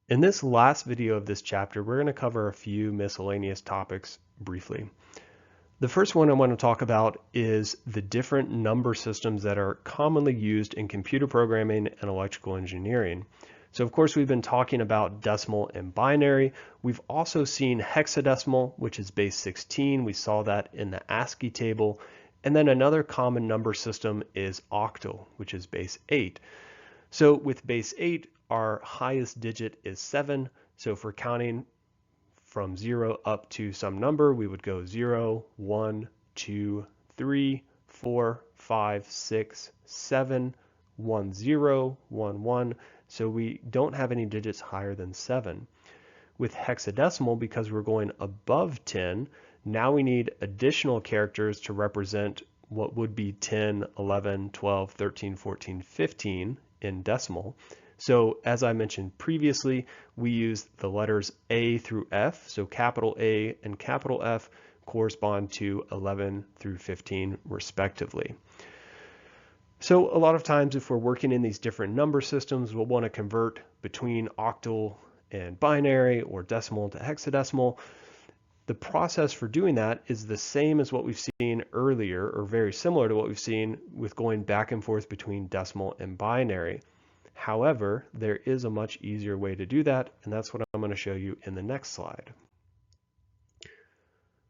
In this last video of this chapter, we're going to cover a few miscellaneous topics briefly. The first one I want to talk about is the different number systems that are commonly used in computer programming and electrical engineering. So of course we've been talking about decimal and binary. We've also seen hexadecimal, which is base 16. We saw that in the ASCII table. And then another common number system is octal, which is base 8. So with base 8, our highest digit is 7. So if we're counting from 0 up to some number, we would go 0, 1, 2, 3, 4, 5, 6, 7, 1, 0, 1, 1. So we don't have any digits higher than 7. With hexadecimal, because we're going above 10, now we need additional characters to represent what would be 10, 11, 12, 13, 14, 15 in decimal. So as I mentioned previously, we use the letters A through F. So capital A and capital F correspond to 11 through 15 respectively. So a lot of times if we're working in these different number systems, we'll want to convert between octal and binary or decimal to hexadecimal. The process for doing that is the same as what we've seen earlier, or very similar to what we've seen with going back and forth between decimal and binary. However, there is a much easier way to do that, and that's what I'm going to show you in the next slide.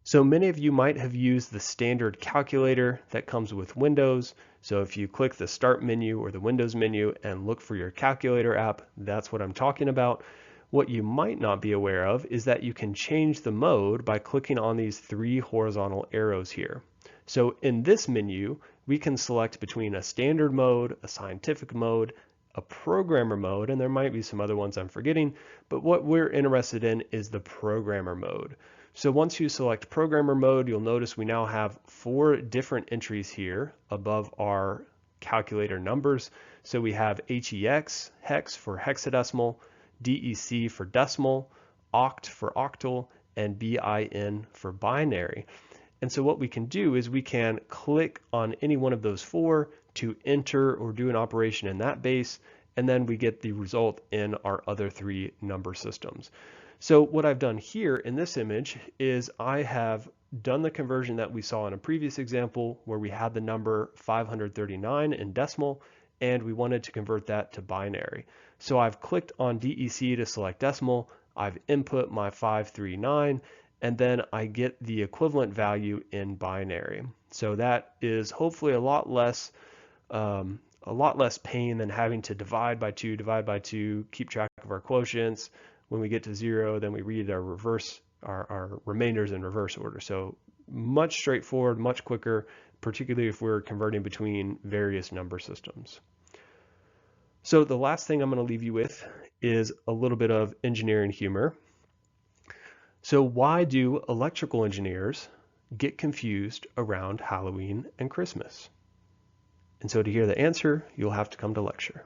So many of you might have used the standard calculator that comes with Windows. So if you click the Start menu or the Windows menu and look for your calculator app, that's what I'm talking about. What you might not be aware of is that you can change the mode by clicking on these 3 horizontal arrows here. So in this menu, we can select between a standard mode, a scientific mode, a programmer mode, and there might be some other ones I'm forgetting, but what we're interested in is the programmer mode. So once you select programmer mode, you'll notice we now have 4 different entries here above our calculator numbers. So we have HEX, hex for hexadecimal, DEC for decimal, oct for octal, and BIN for binary. And so what we can do is we can click on any one of those 4 to enter or do an operation in that base, and then we get the result in our other 3 number systems. So what I've done here in this image is I have done the conversion that we saw in a previous example where we had the number 539 in decimal and we wanted to convert that to binary. So I've clicked on DEC to select decimal, I've input my 539, and then I get the equivalent value in binary. So that is hopefully a lot less pain than having to divide by 2, keep track of our quotients. When we get to 0, then we read our remainders in reverse order. So much straightforward, much quicker, particularly if we're converting between various number systems. So the last thing I'm going to leave you with is a little bit of engineering humor. So why do electrical engineers get confused around Halloween and Christmas? And so to hear the answer, you'll have to come to lecture.